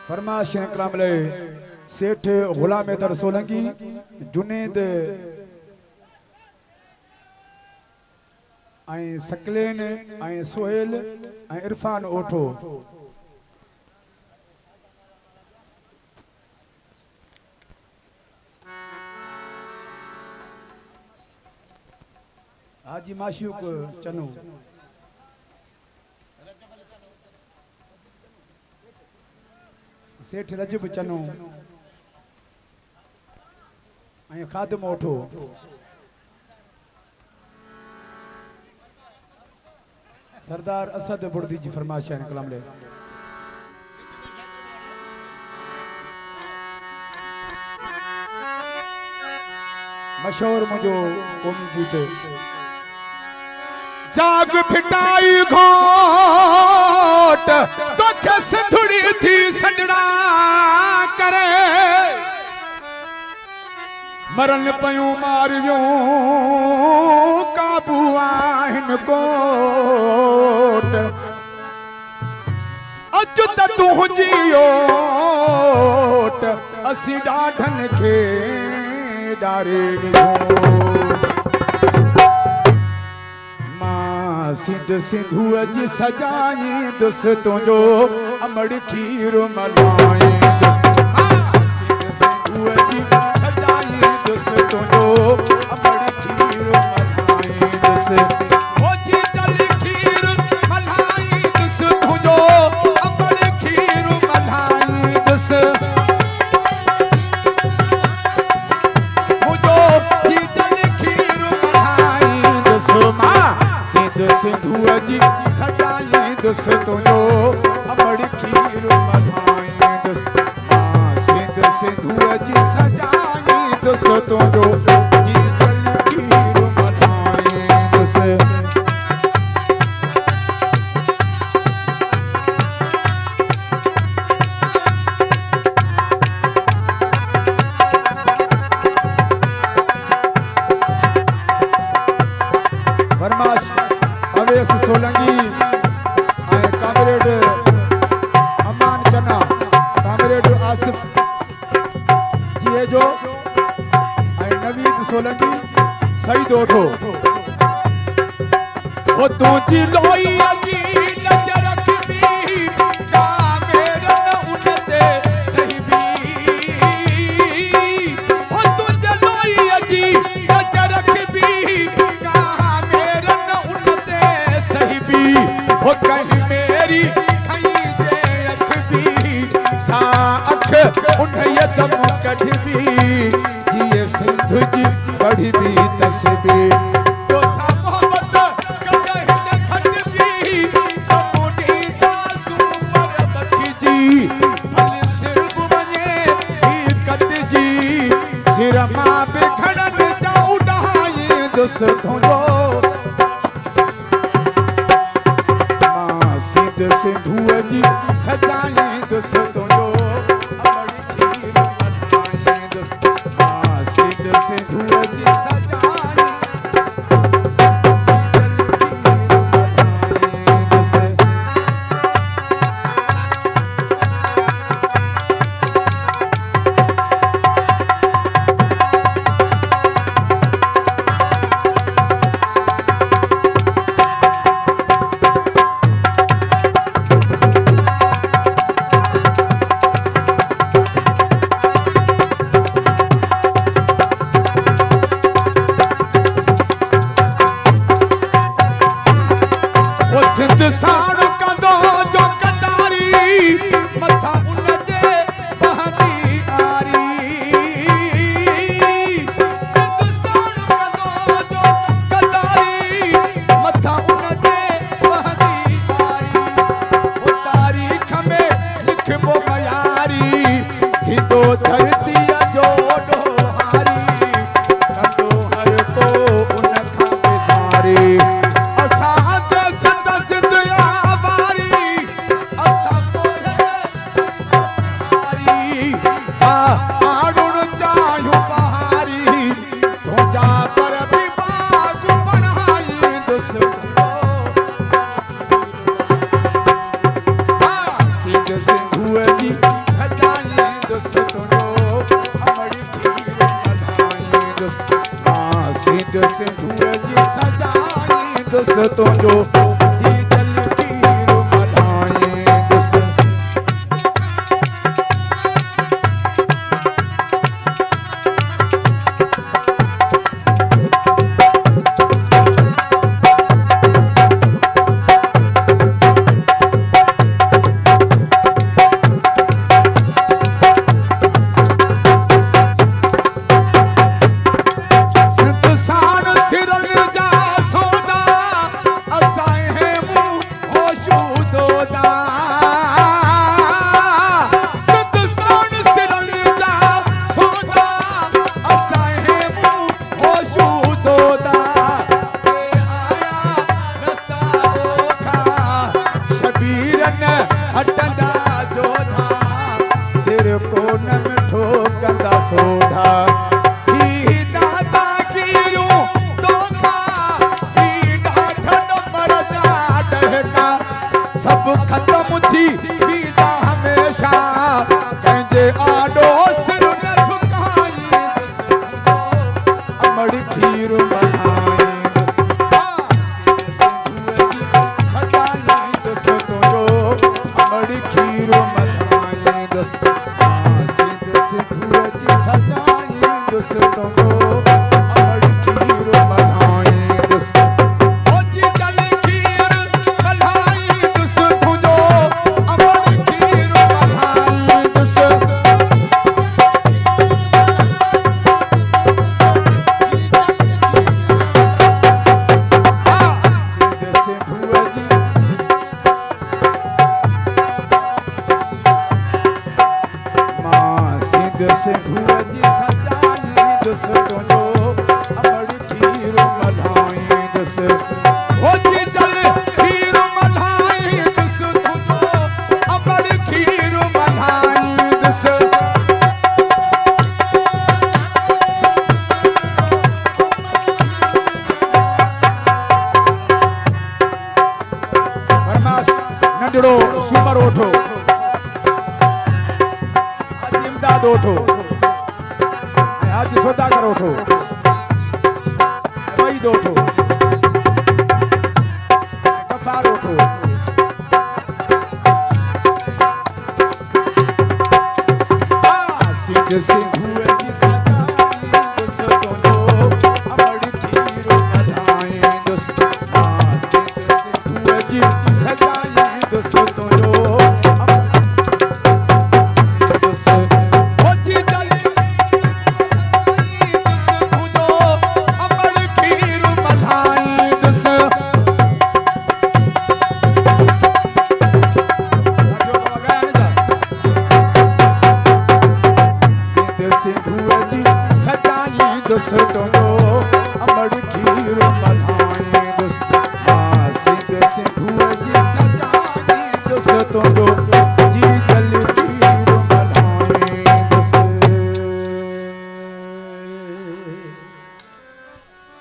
फरमाश कलाम ले सेठ गुलाम हैदर सोलंकी जुनेद आई सकलेन आई सोहेल आई इरफान ओठो हाजी माशूक चनो सेठ रजब चनो आई खादम ओठो सरदार असद बुर्दी जी फरमाइश है कलाम ले मशहूर मुझो कौमी गीत जाग फिटाई घोट तो खस थोड़ी थी सडड़ा करे मरन पयूं मारियो काबू आहिन कोट अज त तू जियोट असी ॾाढन खे डारे मां सिंध सिंधुअ जी सजाई दुस तुंहिंजो अमड़ खीर मलाई सिंध सिंधुअ जी सजाई दुस तुंहिंजो अमड़ खीर मलाई दुस ओ जी चल खीर मलाई दुस तुंहिंजो अमड़ खीर मलाई दुस सिंधुअ जी सजाई दुस तुंहिंजो अमड़ खीर मलाई दुस मां सिंध सिंधुअ जी सजाई दुस तुंहिंजो जी जल खीर मलाई दुस फरमाश अवेस सोलंकी ऐं कामरेड अमान चना कामरेड आसिफ जी जो ऐं नवीद सोलंकी सईद ओठो ओ तुंहिंजी लोईअ जी नज़र रखबी कामेर उन ते सही बी ओ तुंहिंजी लोईअ जी नज़र रखबी वो कहीं मेरी कहीं जे अख भी सा अख उन यदम कढ़ भी जिए सिंध जी बढ़ भी तस्बी तो सा मोहब्बत कहीं न खट भी अमुनी दासू पर बखी जी भल सिर बने ही कट जी सिर मां पे खड़न जाऊ ढाई दुस थोड़ो सिंधुअ जी सजाई दुस तुंहिंजो अमड़ खीर मलाई दुस मां सिंध सिंधुअ जी सजाई सिंध सिंधु जी सजाई दोस्तों जो जी जल खीर मल्हाए दोस्त हटंदा जोधा सिर कोन में ठोकंदा सोढा ही दादा कीरू तोखा ही ढाठन मर जा डहका सब खत्म थी बीदा हमेशा कंहिंजे आॾो सिर न झुकाई अमड़ खीर मल्हाए खीर मल्हाए दोस्त सिंध सिंधु जी सजाई दोस्तों को अमड़ खीर मल्हाए दोस्त ओ जी जल खीर मल्हाई दोस्तों जो अमड़ खीर मल्हाए दोस्त सिंध सिंधु जी सिंधु जी सजाई दोस्तों जो अमड़ खीर मल्हाए दोस्त ओ जी जल खीर मल्हाए दोस्तों जो अमड़ खीर मल्हाए दोस्त फरमाश नंढड़ो सूमर ओठो इमदाद ओठो आज सौदागर ओठो वहीद ओठो गफार ओठो सिंध सिंधु जी सजाई दोस्तों जो अमड़ खीर मल्हाए दोस्त सिंध सिंधु जी सजाई दोस्तों जो सिंधु जी सजाई दोस्तों जो अमड़ खीर मल्हाए दोस्त सिंध सिंधु जी सजाई दोस्तों जो